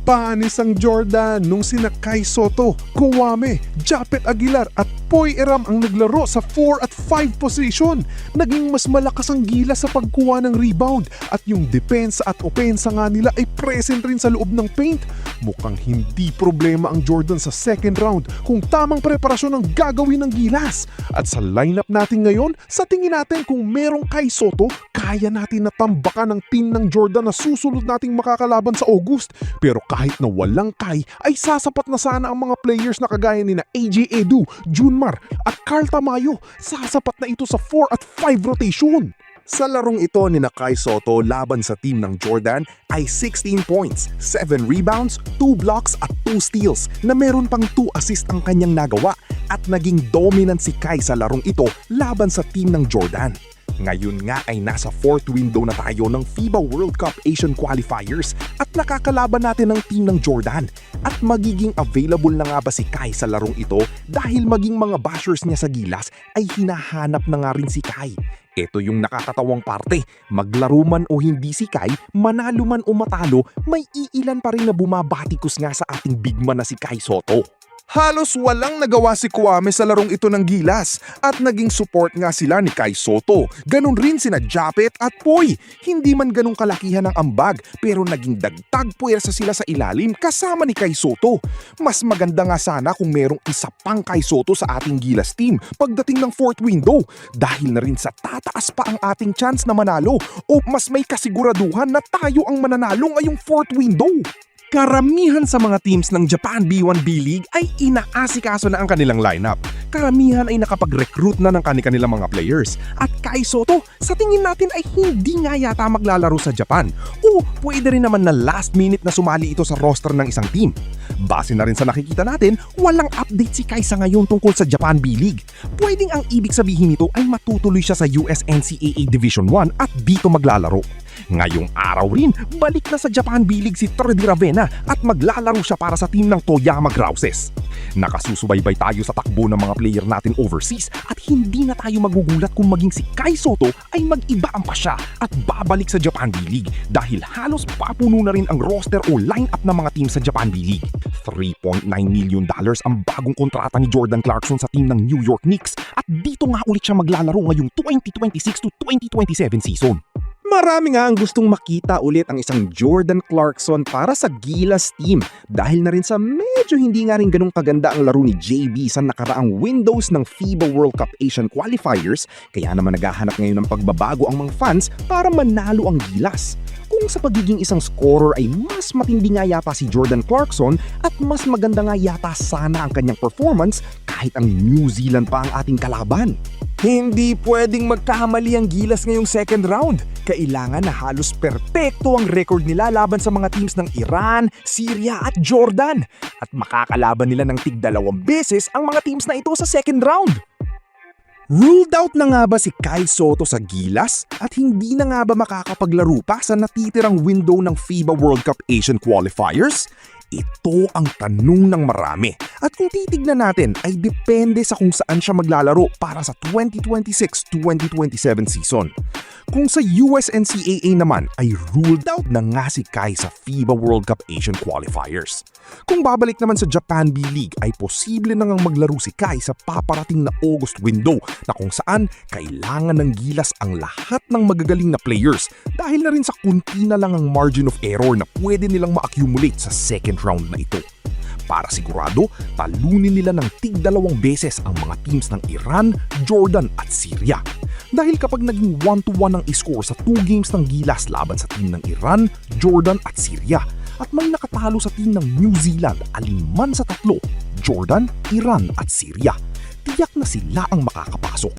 Panis ang Jordan nung sina Kai Sotto, Kouame, Japet Aguilar at Poy Eram ang naglaro sa 4 at 5 position. Naging mas malakas ang Gilas sa pagkuha ng rebound at yung depensa at opensa nga nila ay present rin sa loob ng paint. Mukhang hindi problema ang Jordan sa second round kung tamang preparasyon ang gagawin ng Gilas. At sa lineup natin ngayon, sa tingin natin kung merong Kai Sotto, kaya natin natambakan ng team ng Jordan na susunod nating makakalaban sa August. Pero kahit na walang Kai, ay sasapat na sana ang mga players na kagaya ni na AJ Edu, Junmar at Carl Tamayo. Sasapat na ito sa 4 at 5 rotation. Sa larong ito ni na Kai Sotto laban sa team ng Jordan ay 16 points, 7 rebounds, 2 blocks at 2 steals na meron pang 2 assists ang kanyang nagawa at naging dominant si Kai sa larong ito laban sa team ng Jordan. Ngayon nga ay nasa 4th window na tayo ng FIBA World Cup Asian Qualifiers at nakakalaban natin ang team ng Jordan. At magiging available na nga ba si Kai sa larong ito dahil maging mga bashers niya sa Gilas ay hinahanap na nga rin si Kai. Ito yung nakakatawang parte, maglaro man o hindi si Kai, manalo man o matalo, may iilan pa rin na bumabatikos nga sa ating big man na si Kai Sotto. Halos walang nagawa si Kouame sa larong ito ng Gilas at naging support nga sila ni Kai Sotto. Ganon rin sina Japet at Poy. Hindi man ganong kalakihan ng ambag pero naging dagdag puwersa sila sa ilalim kasama ni Kai Sotto. Mas maganda nga sana kung merong isa pang Kai Sotto sa ating Gilas team pagdating ng 4th window dahil na rin sa tataas pa ang ating chance na manalo o mas may kasiguraduhan na tayo ang mananalo ngayong 4th window. Karamihan sa mga teams ng Japan B1 B-League ay inaasikaso na ang kanilang lineup. Karamihan ay nakapag-recruit na ng kanilang mga players. At Kai Sotto, sa tingin natin ay hindi nga yata maglalaro sa Japan. O pwede rin naman na last minute na sumali ito sa roster ng isang team. Base na rin sa nakikita natin, walang update si Kai sa ngayon tungkol sa Japan B-League. Pwedeng ang ibig sabihin nito ay matutuloy siya sa US NCAA Division 1 at dito maglalaro. Ngayong araw rin, balik na sa Japan B-League si Treddy Ravena at maglalaro siya para sa team ng Toyama Grouses. Nakasusubaybay tayo sa takbo ng mga player natin overseas at hindi na tayo magugulat kung maging si Kai Sotto ay mag-iba ang pasya at babalik sa Japan B-League dahil halos papuno na rin ang roster o lineup ng mga team sa Japan B-League. $3.9 million ang bagong kontrata ni Jordan Clarkson sa team ng New York Knicks at dito nga ulit siya maglalaro ngayong 2026 to 2027 season. Marami nga ang gustong makita ulit ang isang Jordan Clarkson para sa Gilas team dahil na rin sa medyo hindi nga rin ganung kaganda ang laro ni JB sa nakaraang windows ng FIBA World Cup Asian Qualifiers kaya naman naghahanap ngayon ng pagbabago ang mga fans para manalo ang Gilas. Kung sa pagiging isang scorer ay mas matindi nga yata si Jordan Clarkson at mas maganda nga yata sana ang kanyang performance kahit ang New Zealand pa ang ating kalaban. Hindi pwedeng magkahamali ang Gilas ngayong second round. Kailangan na halos perpekto ang record nila laban sa mga teams ng Iran, Syria at Jordan. At makakalaban nila ng tig-2 beses ang mga teams na ito sa second round. Ruled out na nga ba si Kai Sotto sa Gilas at hindi na nga ba makakapaglaro pa sa natitirang window ng FIBA World Cup Asian Qualifiers? Ito ang tanong ng marami. At kung titignan natin ay depende sa kung saan siya maglalaro para sa 2026-2027 season. Kung sa US NCAA naman ay ruled out na nga si Kai sa FIBA World Cup Asian Qualifiers. Kung babalik naman sa Japan B-League ay posible na ngang maglaro si Kai sa paparating na August window na kung saan kailangan ng Gilas ang lahat ng magagaling na players dahil na rin sa kunti na lang ang margin of error na pwede nilang ma-accumulate sa second round na ito. Para sigurado, talunin nila ng tig-2 beses ang mga teams ng Iran, Jordan at Syria. Dahil kapag naging 1-1 ang score sa 2 games ng Gilas laban sa team ng Iran, Jordan at Syria at may nakatalo sa team ng New Zealand alinman sa 3, Jordan, Iran at Syria, tiyak na sila ang makakapasok.